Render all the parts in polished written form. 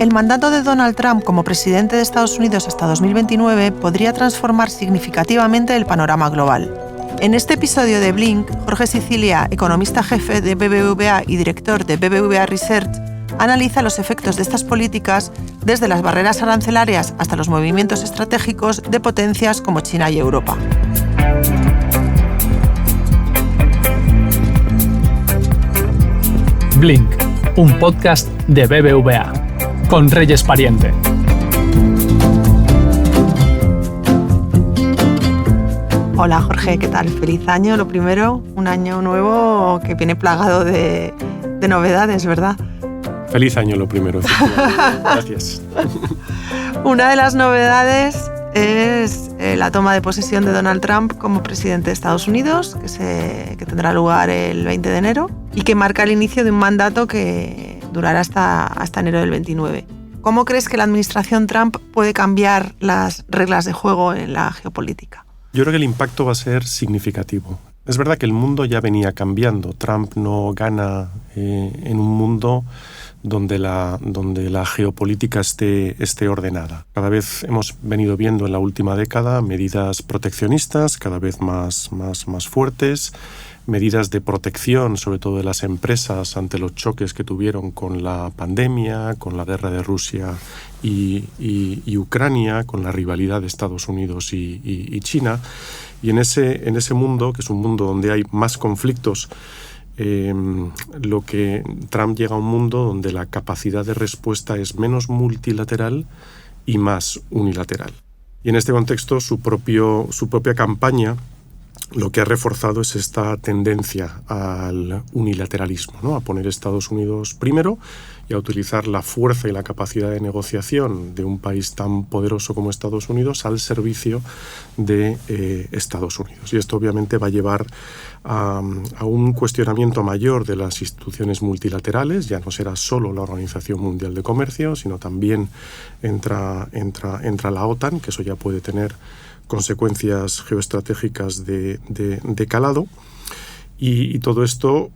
El mandato de Donald Trump como presidente de Estados Unidos hasta 2029 podría transformar significativamente el panorama global. En este episodio de Blink, Jorge Sicilia, economista jefe de BBVA y director de BBVA Research, analiza los efectos de estas políticas desde las barreras arancelarias hasta los movimientos estratégicos de potencias como China y Europa. Blink, un podcast de BBVA, con Reyes Pariente. Hola Jorge, ¿qué tal? Feliz año, lo primero, un año nuevo que viene plagado de novedades, ¿verdad? Feliz año lo primero, gracias. Una de las novedades es la toma de posesión de Donald Trump como presidente de Estados Unidos, que tendrá lugar el 20 de enero y que marca el inicio de un mandato que durará hasta enero del 29. ¿Cómo crees que la administración Trump puede cambiar las reglas de juego en la geopolítica? Yo creo que el impacto va a ser significativo. Es verdad que el mundo ya venía cambiando. Trump no gana en un mundo donde la geopolítica esté ordenada. Cada vez hemos venido viendo en la última década medidas proteccionistas cada vez más fuertes, medidas de protección, sobre todo de las empresas, ante los choques que tuvieron con la pandemia, con la guerra de Rusia y Ucrania, con la rivalidad de Estados Unidos y China. Y en ese mundo, que es un mundo donde hay más conflictos, lo que Trump llega a un mundo donde la capacidad de respuesta es menos multilateral y más unilateral. Y en este contexto su propia campaña lo que ha reforzado es esta tendencia al unilateralismo, ¿no? A poner a Estados Unidos primero y a utilizar la fuerza y la capacidad de negociación de un país tan poderoso como Estados Unidos al servicio de Estados Unidos. Y esto obviamente va a llevar a un cuestionamiento mayor de las instituciones multilaterales. Ya no será solo la Organización Mundial de Comercio, sino también entra la OTAN, que eso ya puede tener consecuencias geoestratégicas de calado. Y todo esto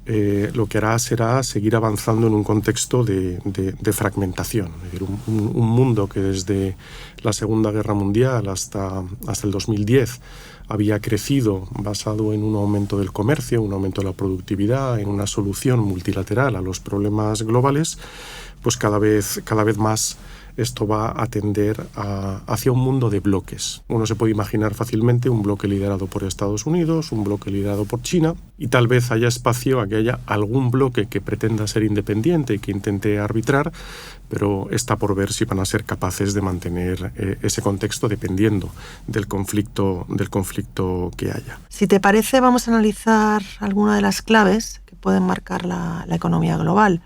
lo que hará será seguir avanzando en un contexto de fragmentación. Es decir, un mundo que desde la Segunda Guerra Mundial hasta el 2010 había crecido basado en un aumento del comercio, un aumento de la productividad, en una solución multilateral a los problemas globales, pues cada vez más esto va a tender hacia un mundo de bloques. Uno se puede imaginar fácilmente un bloque liderado por Estados Unidos, un bloque liderado por China, y tal vez haya espacio a que haya algún bloque que pretenda ser independiente y que intente arbitrar, pero está por ver si van a ser capaces de mantener ese contexto dependiendo del conflicto que haya. Si te parece, vamos a analizar algunas de las claves que pueden marcar la economía global.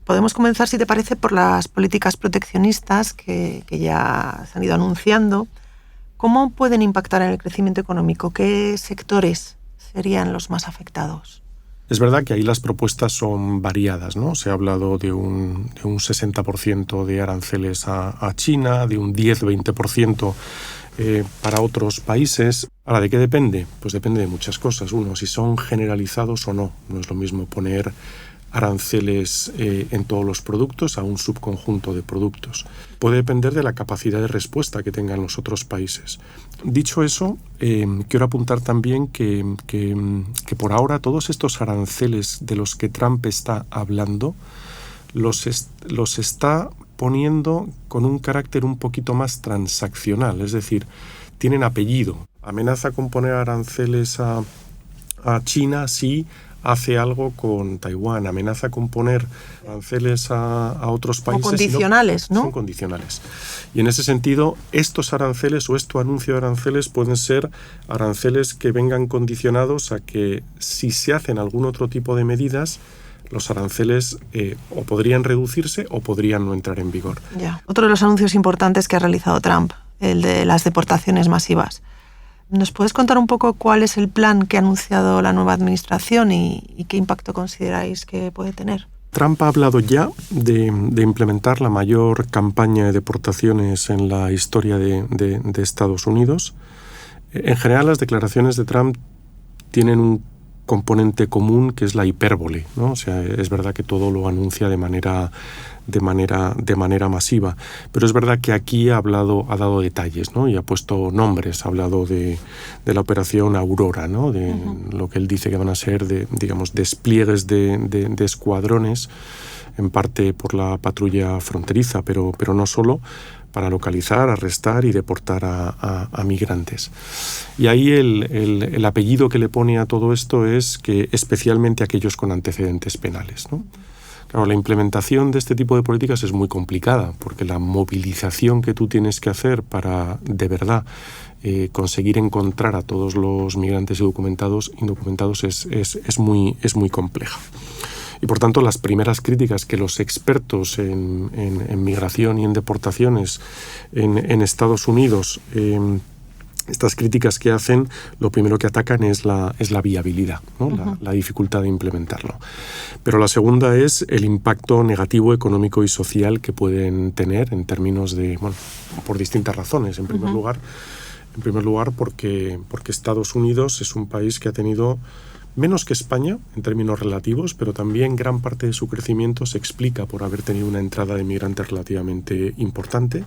Podemos comenzar, si te parece, por las políticas proteccionistas que ya se han ido anunciando. ¿Cómo pueden impactar en el crecimiento económico? ¿Qué sectores serían los más afectados? Es verdad que ahí las propuestas son variadas, ¿no? Se ha hablado de un 60% de aranceles a China, de un 10-20% para otros países. Ahora, ¿de qué depende? Pues depende de muchas cosas. Uno, si son generalizados o no. No es lo mismo poner aranceles en todos los productos a un subconjunto de productos. Puede depender de la capacidad de respuesta que tengan los otros países. Dicho eso, quiero apuntar también que por ahora todos estos aranceles de los que Trump está hablando los está poniendo con un carácter un poquito más transaccional, es decir, tienen apellido. Amenaza con poner aranceles a China si hace algo con Taiwán, amenaza con poner aranceles a otros países. O condicionales, ¿no? Son condicionales. Y en ese sentido, estos aranceles o este anuncio de aranceles pueden ser aranceles que vengan condicionados a que si se hacen algún otro tipo de medidas, los aranceles o podrían reducirse o podrían no entrar en vigor. Ya. Otro de los anuncios importantes que ha realizado Trump, el de las deportaciones masivas. ¿Nos puedes contar un poco cuál es el plan que ha anunciado la nueva administración y qué impacto consideráis que puede tener? Trump ha hablado ya de implementar la mayor campaña de deportaciones en la historia de Estados Unidos. En general, las declaraciones de Trump tienen un componente común, que es la hipérbole, ¿no? O sea, es verdad que todo lo anuncia de manera masiva, pero es verdad que aquí ha dado detalles, ¿no? Y ha puesto nombres, ha hablado de la operación Aurora, ¿no? De lo que él dice que van a ser, digamos, despliegues de escuadrones, en parte por la patrulla fronteriza, pero no solo, para localizar, arrestar y deportar a migrantes. Y ahí el apellido que le pone a todo esto es que especialmente aquellos con antecedentes penales, ¿no? Claro, la implementación de este tipo de políticas es muy complicada, porque la movilización que tú tienes que hacer para, de verdad, conseguir encontrar a todos los migrantes indocumentados es muy compleja. Y por tanto, las primeras críticas que los expertos en migración y en deportaciones en Estados Unidos, estas críticas que hacen, lo primero que atacan es la viabilidad, ¿no? La dificultad de implementarlo. Pero la segunda es el impacto negativo económico y social que pueden tener en términos de, bueno, por distintas razones. En primer lugar, porque Estados Unidos es un país que ha tenido menos que España en términos relativos, pero también gran parte de su crecimiento se explica por haber tenido una entrada de migrantes relativamente importante.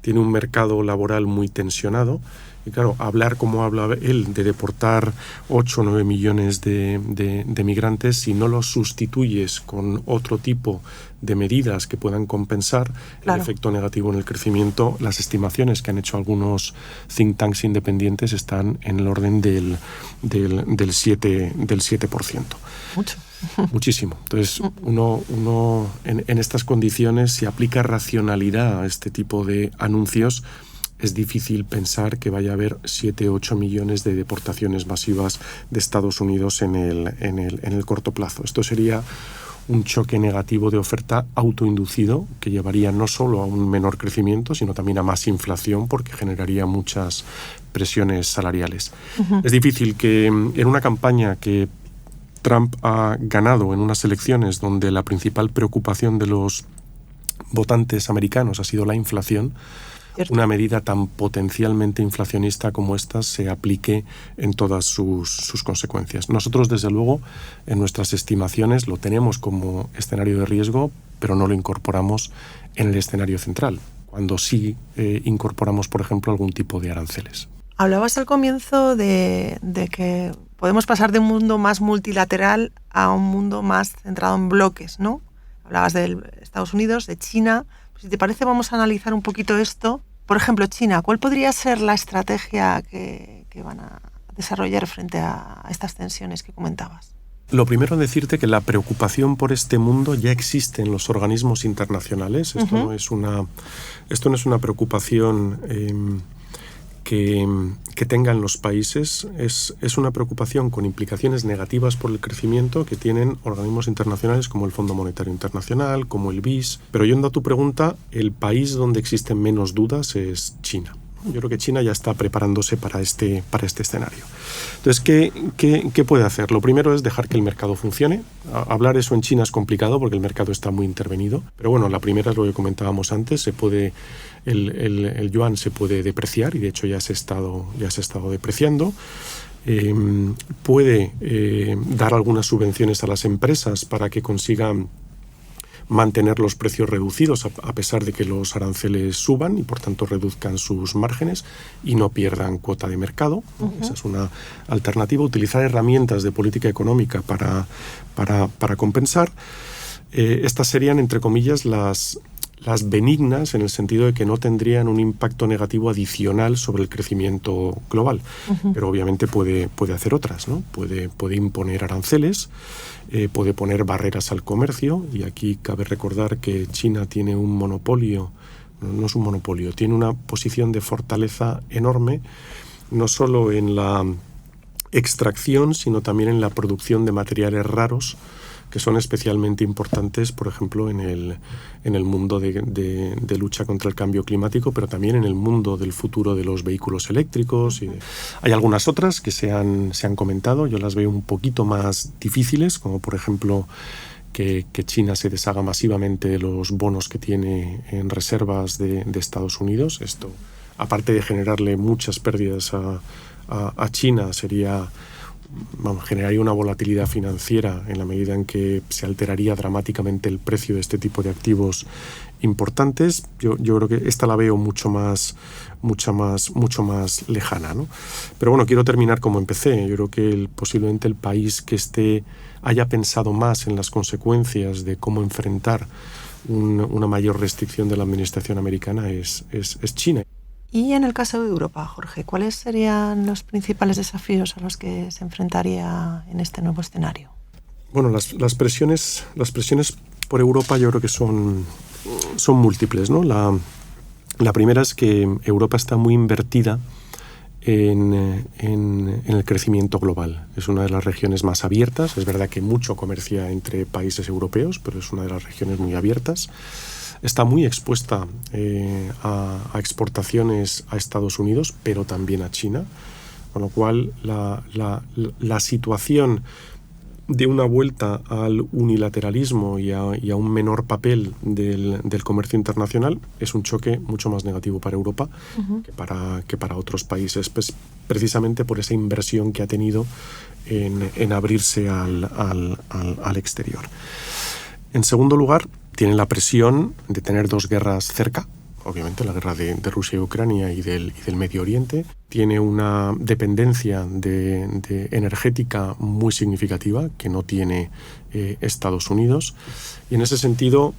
Tiene un mercado laboral muy tensionado. Y claro, hablar como habla él de deportar 8 o 9 millones de migrantes, si no los sustituyes con otro tipo de medidas que puedan compensar el efecto negativo en el crecimiento, las estimaciones que han hecho algunos think tanks independientes están en el orden del 7%. Mucho. Muchísimo. Entonces, uno en estas condiciones, si aplica racionalidad a este tipo de anuncios, es difícil pensar que vaya a haber 7 o 8 millones de deportaciones masivas de Estados Unidos en el corto plazo. Esto sería un choque negativo de oferta autoinducido que llevaría no solo a un menor crecimiento, sino también a más inflación, porque generaría muchas presiones salariales. Es difícil que en una campaña que Trump ha ganado en unas elecciones donde la principal preocupación de los votantes americanos ha sido la inflación, una medida tan potencialmente inflacionista como esta se aplique en todas sus consecuencias. Nosotros, desde luego, en nuestras estimaciones lo tenemos como escenario de riesgo, pero no lo incorporamos en el escenario central, cuando sí incorporamos, por ejemplo, algún tipo de aranceles. Hablabas al comienzo de que podemos pasar de un mundo más multilateral a un mundo más centrado en bloques, ¿no? Hablabas de Estados Unidos, de China. Si te parece, vamos a analizar un poquito esto. Por ejemplo, China, ¿cuál podría ser la estrategia que van a desarrollar frente a estas tensiones que comentabas? Lo primero es decirte que la preocupación por este mundo ya existe en los organismos internacionales. Esto no es una preocupación que tengan los países, es una preocupación con implicaciones negativas por el crecimiento que tienen organismos internacionales como el Fondo Monetario Internacional, como el BIS. Pero yendo a tu pregunta, el país donde existen menos dudas es China. Yo creo que China ya está preparándose para este escenario. Entonces, ¿qué puede hacer? Lo primero es dejar que el mercado funcione. Hablar eso en China es complicado porque el mercado está muy intervenido. Pero bueno, la primera es lo que comentábamos antes. El yuan se puede depreciar y de hecho ya se ha estado depreciando. Puede dar algunas subvenciones a las empresas para que consigan mantener los precios reducidos a pesar de que los aranceles suban y por tanto reduzcan sus márgenes y no pierdan cuota de mercado. Esa es una alternativa. Utilizar herramientas de política económica para compensar. Estas serían, entre comillas, las benignas, en el sentido de que no tendrían un impacto negativo adicional sobre el crecimiento global. Pero obviamente puede hacer otras, ¿no? Puede imponer aranceles, puede poner barreras al comercio, y aquí cabe recordar que China tiene un monopolio, no es un monopolio, tiene una posición de fortaleza enorme, no solo en la extracción, sino también en la producción de materiales raros, que son especialmente importantes, por ejemplo, en el mundo de lucha contra el cambio climático, pero también en el mundo del futuro de los vehículos eléctricos. Hay algunas otras que se han comentado, yo las veo un poquito más difíciles, como por ejemplo que China se deshaga masivamente de los bonos que tiene en reservas de Estados Unidos. Esto, aparte de generarle muchas pérdidas a China, sería generaría una volatilidad financiera en la medida en que se alteraría dramáticamente el precio de este tipo de activos importantes. Yo creo que esta la veo mucho más lejana, ¿no? Pero bueno, quiero terminar como empecé. Yo creo que posiblemente el país que haya pensado más en las consecuencias de cómo enfrentar una mayor restricción de la administración americana es China. Y en el caso de Europa, Jorge, ¿cuáles serían los principales desafíos a los que se enfrentaría en este nuevo escenario? Bueno, las presiones por Europa yo creo que son múltiples, ¿no? La primera es que Europa está muy invertida en el crecimiento global. Es una de las regiones más abiertas. Es verdad que mucho comercia entre países europeos, pero es una de las regiones muy abiertas. Está muy expuesta a exportaciones a Estados Unidos, pero también a China, con lo cual la situación de una vuelta al unilateralismo y a un menor papel del comercio internacional es un choque mucho más negativo para Europa que para otros países, pues, precisamente por esa inversión que ha tenido en abrirse al exterior. En segundo lugar, tiene la presión de tener dos guerras cerca, obviamente la guerra de Rusia y Ucrania y del Medio Oriente. Tiene una dependencia de energética muy significativa que no tiene Estados Unidos. Y en ese sentido,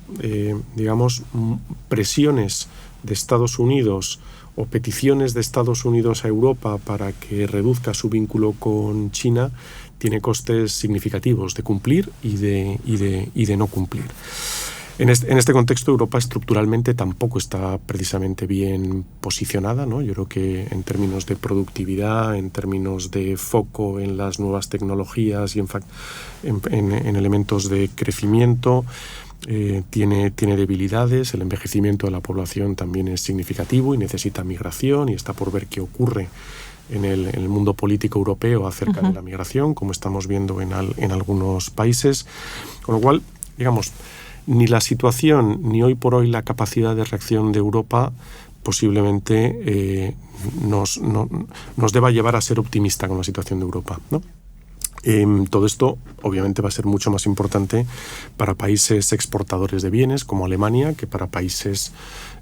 presiones de Estados Unidos o peticiones de Estados Unidos a Europa para que reduzca su vínculo con China tiene costes significativos de cumplir y de no cumplir. En este contexto, Europa estructuralmente tampoco está precisamente bien posicionada, ¿no? Yo creo que en términos de productividad, en términos de foco en las nuevas tecnologías y en elementos de crecimiento, tiene debilidades. El envejecimiento de la población también es significativo y necesita migración, y está por ver qué ocurre en el mundo político europeo acerca de la migración, como estamos viendo en algunos países. Con lo cual, ni la situación ni hoy por hoy la capacidad de reacción de Europa posiblemente nos deba llevar a ser optimista con la situación de Europa, ¿no? Todo esto obviamente va a ser mucho más importante para países exportadores de bienes como Alemania que para países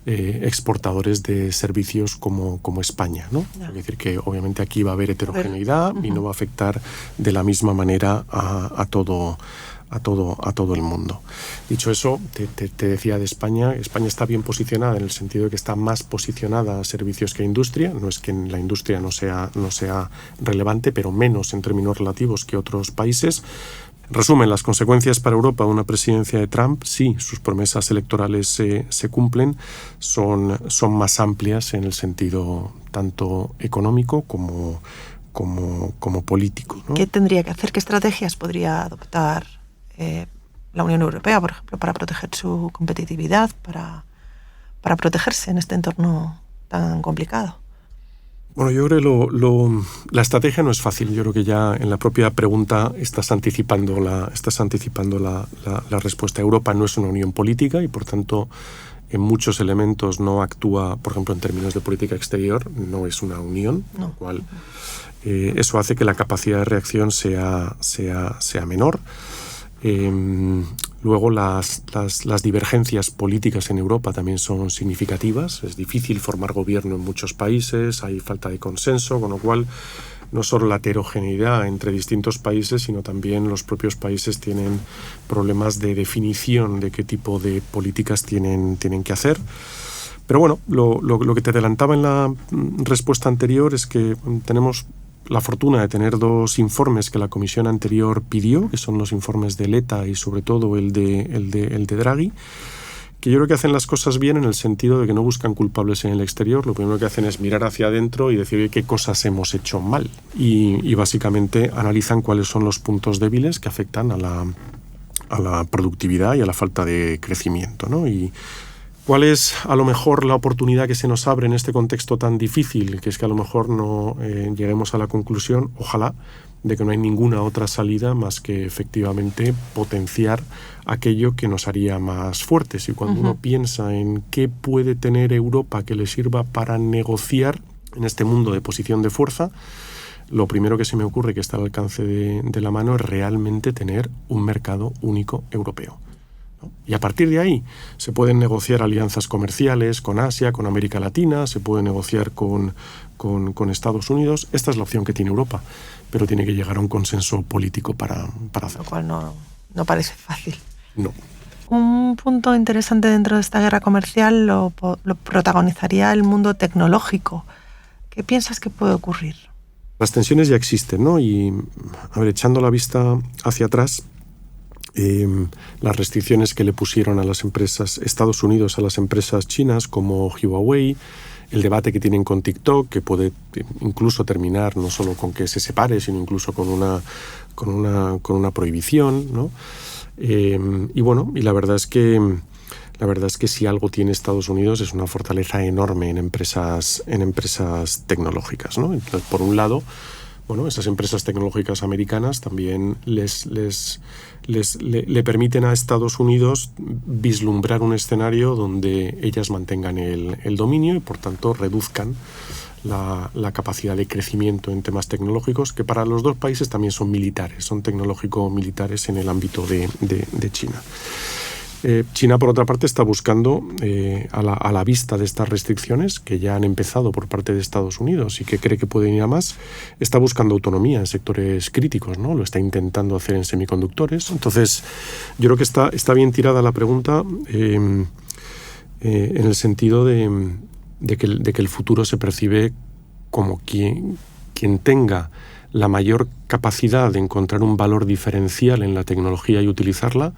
exportadores de servicios como España, ¿no? Es decir, que obviamente aquí va a haber heterogeneidad y no va a afectar de la misma manera a todo el mundo. Dicho eso, te decía de España. España está bien posicionada en el sentido de que está más posicionada a servicios que a industria. No es que la industria no sea relevante, pero menos en términos relativos que otros países. Resumen, las consecuencias para Europa de una presidencia de Trump, sí, sus promesas electorales se cumplen, son más amplias en el sentido tanto económico como político, ¿no? ¿Qué tendría que hacer? ¿Qué estrategias podría adoptar la Unión Europea, por ejemplo, para proteger su competitividad, para protegerse en este entorno tan complicado? Bueno, yo creo que la estrategia no es fácil. Yo creo que ya en la propia pregunta estás anticipando la respuesta. Europa no es una unión política y, por tanto, en muchos elementos no actúa, por ejemplo, en términos de política exterior, no es una unión, lo cual eso hace que la capacidad de reacción sea menor. Luego las divergencias políticas en Europa también son significativas. Es difícil formar gobierno en muchos países, hay falta de consenso, con lo cual no solo la heterogeneidad entre distintos países, sino también los propios países tienen problemas de definición de qué tipo de políticas tienen que hacer. Pero bueno, lo que te adelantaba en la respuesta anterior es que tenemos la fortuna de tener dos informes que la comisión anterior pidió, que son los informes de Letta y sobre todo el de Draghi, que yo creo que hacen las cosas bien en el sentido de que no buscan culpables en el exterior. Lo primero que hacen es mirar hacia adentro y decir qué cosas hemos hecho mal. Y básicamente analizan cuáles son los puntos débiles que afectan a la productividad y a la falta de crecimiento, ¿no? Y ¿cuál es a lo mejor la oportunidad que se nos abre en este contexto tan difícil? Que es que a lo mejor no lleguemos a la conclusión, ojalá, de que no hay ninguna otra salida más que efectivamente potenciar aquello que nos haría más fuertes. Y cuando uno piensa en qué puede tener Europa que le sirva para negociar en este mundo de posición de fuerza, lo primero que se me ocurre que está al alcance de la mano es realmente tener un mercado único europeo, ¿no? Y a partir de ahí se pueden negociar alianzas comerciales con Asia, con América Latina, se puede negociar con Estados Unidos. Esta es la opción que tiene Europa, pero tiene que llegar a un consenso político para hacerlo. Lo cual no parece fácil. No. Un punto interesante dentro de esta guerra comercial lo protagonizaría el mundo tecnológico. ¿Qué piensas que puede ocurrir? Las tensiones ya existen, ¿no? Y, a ver, echando la vista hacia atrás, las restricciones que le pusieron a las empresas, Estados Unidos a las empresas chinas como Huawei, el debate que tienen con TikTok, que puede incluso terminar no solo con que se separe, sino incluso con una prohibición, ¿no? Y bueno, y la verdad es que si algo tiene Estados Unidos es una fortaleza enorme en empresas tecnológicas, ¿no? Entonces, por un lado, bueno, esas empresas tecnológicas americanas también le permiten a Estados Unidos vislumbrar un escenario donde ellas mantengan el dominio y, por tanto, reduzcan la capacidad de crecimiento en temas tecnológicos, que para los dos países también son militares, son tecnológico-militares en el ámbito de China. China, por otra parte, está buscando, a la vista de estas restricciones que ya han empezado por parte de Estados Unidos y que cree que pueden ir a más, está buscando autonomía en sectores críticos, ¿no? Lo está intentando hacer en semiconductores. Entonces, yo creo que está bien tirada la pregunta en el sentido de que el futuro se percibe como quien tenga la mayor capacidad de encontrar un valor diferencial en la tecnología y utilizarla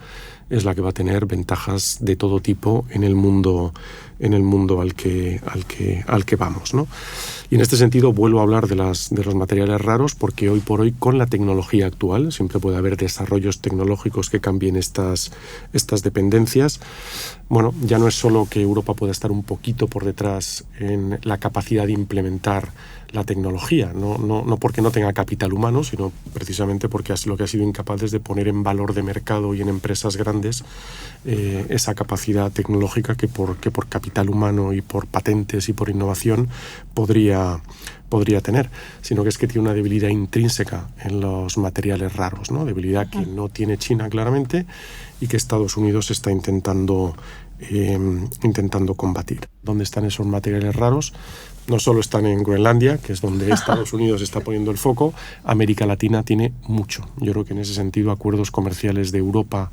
es la que va a tener ventajas de todo tipo en el mundo al que vamos, ¿no? Y en este sentido vuelvo a hablar de los materiales raros, porque hoy por hoy, con la tecnología actual, siempre puede haber desarrollos tecnológicos que cambien estas dependencias. Bueno, ya no es solo que Europa pueda estar un poquito por detrás en la capacidad de implementar la tecnología, no porque no tenga capital humano, sino precisamente porque lo que ha sido incapaz es de poner en valor de mercado y en empresas grandes esa capacidad tecnológica que por capital humano y por patentes y por innovación podría tener, sino que es que tiene una debilidad intrínseca en los materiales raros, ¿no? Debilidad que no tiene China claramente y que Estados Unidos está intentando combatir. ¿Dónde están esos materiales raros? No solo están en Groenlandia, que es donde Estados Unidos está poniendo el foco. América Latina tiene mucho. Yo creo que en ese sentido acuerdos comerciales de Europa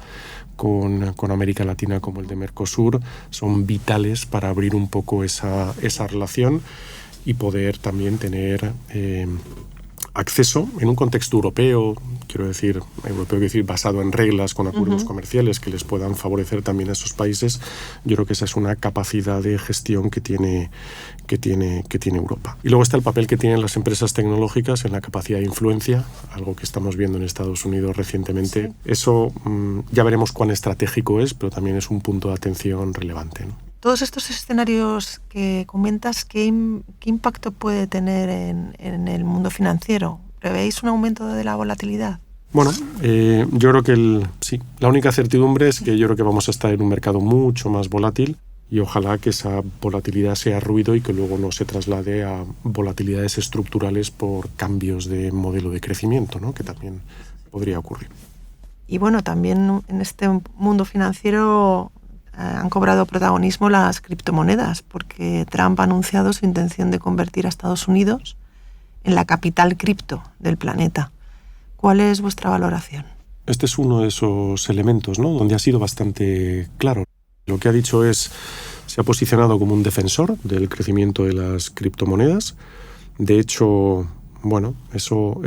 con América Latina, como el de Mercosur, son vitales para abrir un poco esa relación y poder también tener acceso en un contexto europeo, quiero decir basado en reglas, con acuerdos comerciales que les puedan favorecer también a esos países. Yo creo que esa es una capacidad de gestión que tiene Europa. Y luego está el papel que tienen las empresas tecnológicas en la capacidad de influencia, algo que estamos viendo en Estados Unidos recientemente. Sí. Eso ya veremos cuán estratégico es, pero también es un punto de atención relevante, ¿no? Todos estos escenarios que comentas, ¿qué impacto puede tener en el mundo financiero? ¿Prevéis un aumento de la volatilidad? Bueno, yo creo que la única certidumbre es que yo creo que vamos a estar en un mercado mucho más volátil y ojalá que esa volatilidad sea ruido y que luego no se traslade a volatilidades estructurales por cambios de modelo de crecimiento, ¿no? Que también podría ocurrir. Y bueno, también en este mundo financiero han cobrado protagonismo las criptomonedas, porque Trump ha anunciado su intención de convertir a Estados Unidos en la capital cripto del planeta. ¿Cuál es vuestra valoración? Este es uno de esos elementos, ¿no?, donde ha sido bastante claro. Lo que ha dicho se ha posicionado como un defensor del crecimiento de las criptomonedas. De hecho, bueno, eso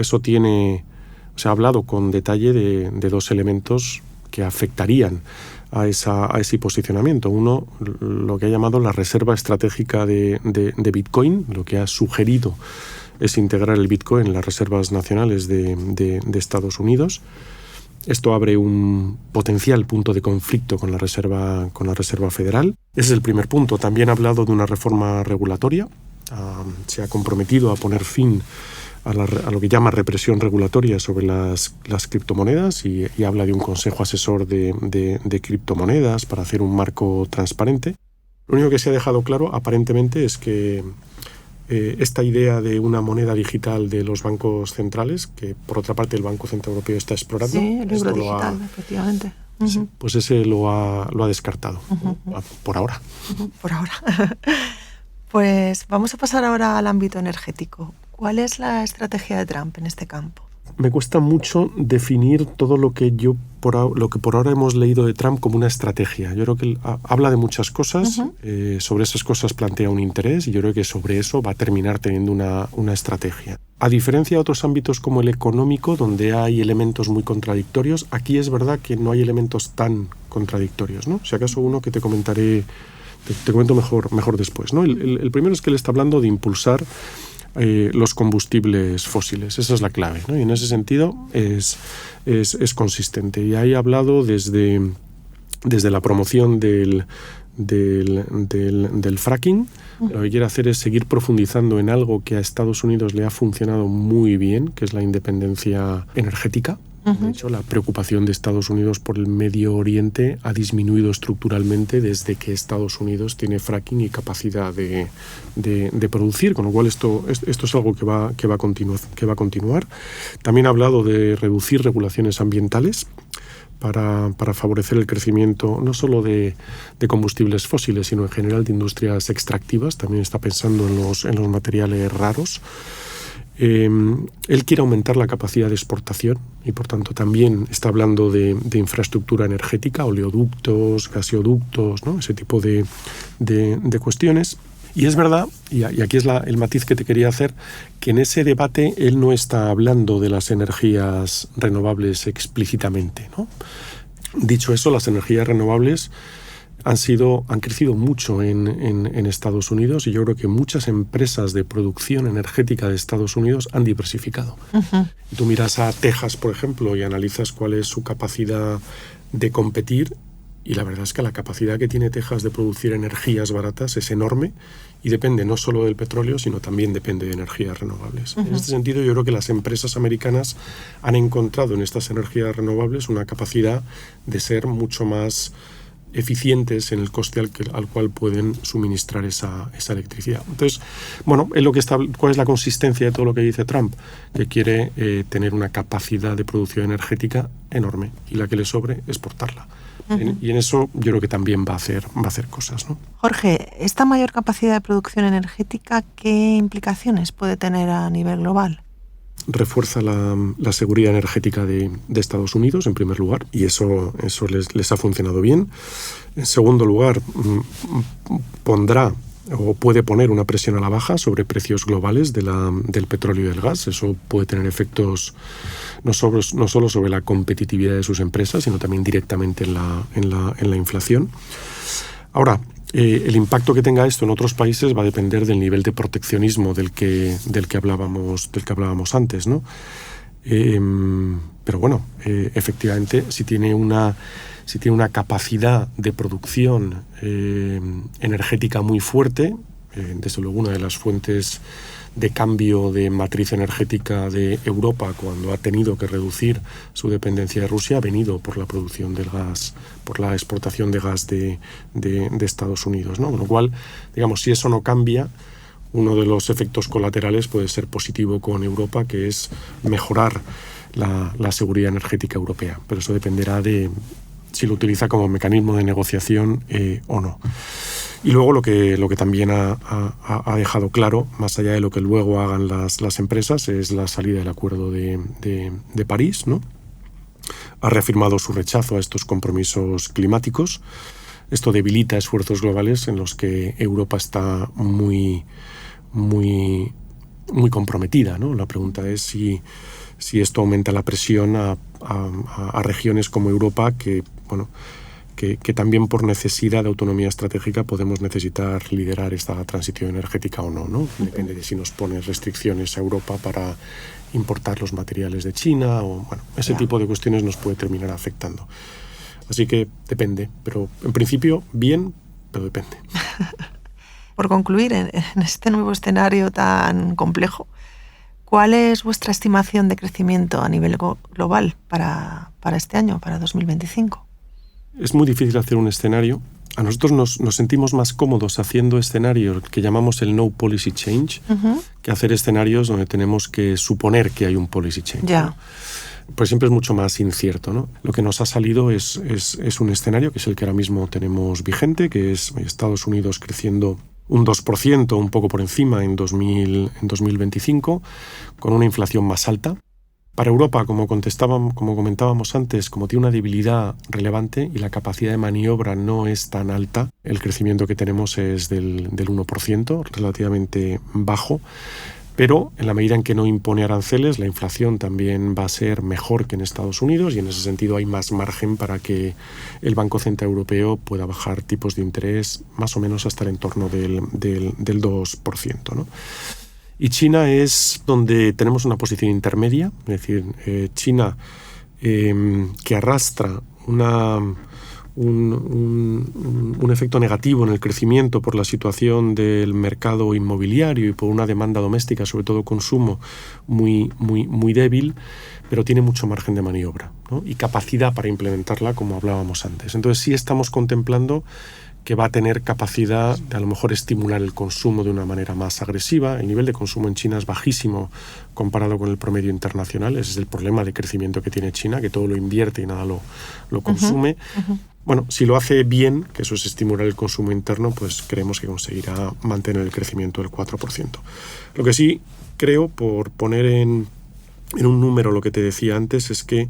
se ha hablado con detalle de dos elementos que afectarían a ese posicionamiento. Uno, lo que ha llamado la reserva estratégica de Bitcoin. Lo que ha sugerido es integrar el Bitcoin en las reservas nacionales de Estados Unidos. Esto abre un potencial punto de conflicto con la Reserva Federal. Ese es el primer punto. También ha hablado de una reforma regulatoria. Se ha comprometido a poner fin a lo que llama represión regulatoria sobre las criptomonedas y habla de un consejo asesor de criptomonedas para hacer un marco transparente. Lo único que se ha dejado claro, aparentemente, es que esta idea de una moneda digital de los bancos centrales, que por otra parte el Banco Central Europeo está explorando. Sí, el euro digital, efectivamente. Sí, pues ese lo ha descartado, por ahora. Por ahora. Pues vamos a pasar ahora al ámbito energético. ¿Cuál es la estrategia de Trump en este campo? Me cuesta mucho definir todo lo que por ahora hemos leído de Trump como una estrategia. Yo creo que él habla de muchas cosas, sobre esas cosas plantea un interés y yo creo que sobre eso va a terminar teniendo una estrategia. A diferencia de otros ámbitos como el económico, donde hay elementos muy contradictorios, aquí es verdad que no hay elementos tan contradictorios, ¿no? Si acaso uno que te comentaré, te comento mejor después, ¿no? El primero es que él está hablando de impulsar los combustibles fósiles. Esa es la clave, ¿no? Y en ese sentido es consistente. Y ahí ha hablado desde la promoción del fracking. Lo que quiere hacer es seguir profundizando en algo que a Estados Unidos le ha funcionado muy bien, que es la independencia energética. De hecho, la preocupación de Estados Unidos por el Medio Oriente ha disminuido estructuralmente desde que Estados Unidos tiene fracking y capacidad de producir, con lo cual esto es algo que va a continuar. También ha hablado de reducir regulaciones ambientales para favorecer el crecimiento no solo de combustibles fósiles, sino en general de industrias extractivas. También está pensando en los materiales raros. Él quiere aumentar la capacidad de exportación y por tanto también está hablando de infraestructura energética, oleoductos, gaseoductos, ¿no? Ese tipo de cuestiones. Y es verdad, y aquí es el matiz que te quería hacer, que en ese debate él no está hablando de las energías renovables explícitamente, ¿no? Dicho eso, las energías renovables han crecido mucho en Estados Unidos y yo creo que muchas empresas de producción energética de Estados Unidos han diversificado. Tú miras a Texas, por ejemplo, y analizas cuál es su capacidad de competir y la verdad es que la capacidad que tiene Texas de producir energías baratas es enorme y depende no solo del petróleo, sino también depende de energías renovables. En este sentido, yo creo que las empresas americanas han encontrado en estas energías renovables una capacidad de ser mucho más eficientes en el coste al cual pueden suministrar esa electricidad. Entonces, bueno, ¿cuál es la consistencia de todo lo que dice Trump? Que quiere tener una capacidad de producción energética enorme y la que le sobre exportarla. Y en eso yo creo que también va a hacer cosas, ¿no? Jorge, ¿esta mayor capacidad de producción energética qué implicaciones puede tener a nivel global? Refuerza la seguridad energética de Estados Unidos, en primer lugar, y eso les ha funcionado bien. En segundo lugar, pondrá o puede poner una presión a la baja sobre precios globales del petróleo y del gas. Eso puede tener efectos no solo sobre la competitividad de sus empresas, sino también directamente en la inflación. Ahora, el impacto que tenga esto en otros países va a depender del nivel de proteccionismo del que hablábamos antes, ¿no? Pero bueno, efectivamente, si tiene una capacidad de producción energética muy fuerte, desde luego una de las fuentes de cambio de matriz energética de Europa cuando ha tenido que reducir su dependencia de Rusia ha venido por la producción del gas, por la exportación de gas de Estados Unidos, ¿no? Con lo cual, digamos, si eso no cambia, uno de los efectos colaterales puede ser positivo con Europa, que es mejorar la seguridad energética europea. Pero eso dependerá de si lo utiliza como mecanismo de negociación o no. Y luego lo que también ha dejado claro, más allá de lo que luego hagan las empresas, es la salida del Acuerdo de París, ¿no? Ha reafirmado su rechazo a estos compromisos climáticos. Esto debilita esfuerzos globales en los que Europa está muy, muy, muy comprometida, ¿no? La pregunta es si esto aumenta la presión a regiones como Europa que también por necesidad de autonomía estratégica podemos necesitar liderar esta transición energética o no, ¿no? Depende de si nos pone restricciones a Europa para importar los materiales de China o ese tipo de cuestiones nos puede terminar afectando. Así que depende, pero en principio bien, pero depende. Por concluir, en este nuevo escenario tan complejo, ¿cuál es vuestra estimación de crecimiento a nivel global para este año, para 2025? Es muy difícil hacer un escenario. A nosotros nos sentimos más cómodos haciendo escenarios que llamamos el no policy change, que hacer escenarios donde tenemos que suponer que hay un policy change. ¿No? Pues siempre es mucho más incierto, ¿no? Lo que nos ha salido es un escenario que es el que ahora mismo tenemos vigente, que es Estados Unidos creciendo un 2%, un poco por encima en 2025, con una inflación más alta. Para Europa, como comentábamos antes, como tiene una debilidad relevante y la capacidad de maniobra no es tan alta, el crecimiento que tenemos es del 1%, relativamente bajo, pero en la medida en que no impone aranceles, la inflación también va a ser mejor que en Estados Unidos y en ese sentido hay más margen para que el Banco Central Europeo pueda bajar tipos de interés más o menos hasta el entorno del 2%, ¿no? Y China es donde tenemos una posición intermedia, es decir, China que arrastra un efecto negativo en el crecimiento por la situación del mercado inmobiliario y por una demanda doméstica, sobre todo consumo, muy débil, pero tiene mucho margen de maniobra, ¿no? Y capacidad para implementarla, como hablábamos antes. Entonces sí estamos contemplando que va a tener capacidad de a lo mejor estimular el consumo de una manera más agresiva. El nivel de consumo en China es bajísimo comparado con el promedio internacional. Ese es el problema de crecimiento que tiene China, que todo lo invierte y nada lo consume. Bueno, si lo hace bien, que eso es estimular el consumo interno, pues creemos que conseguirá mantener el crecimiento del 4%. Lo que sí creo, por poner en un número lo que te decía antes, es que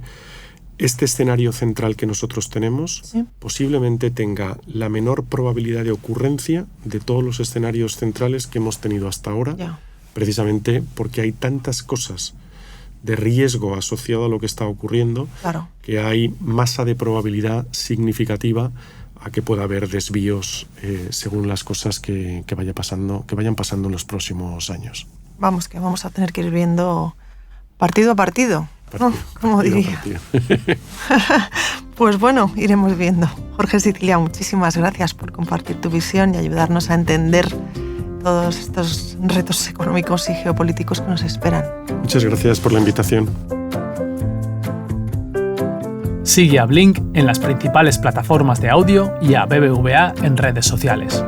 este escenario central que nosotros tenemos posiblemente tenga la menor probabilidad de ocurrencia de todos los escenarios centrales que hemos tenido hasta ahora, precisamente porque hay tantas cosas de riesgo asociado a lo que está ocurriendo, que hay masa de probabilidad significativa a que pueda haber desvíos según las cosas que vayan pasando en los próximos años. Vamos, que vamos a tener que ir viendo partido a partido. Como diría. Pues bueno, iremos viendo. Jorge Sicilia, muchísimas gracias por compartir tu visión y ayudarnos a entender todos estos retos económicos y geopolíticos que nos esperan. Muchas gracias por la invitación. Sigue a Blink en las principales plataformas de audio y a BBVA en redes sociales.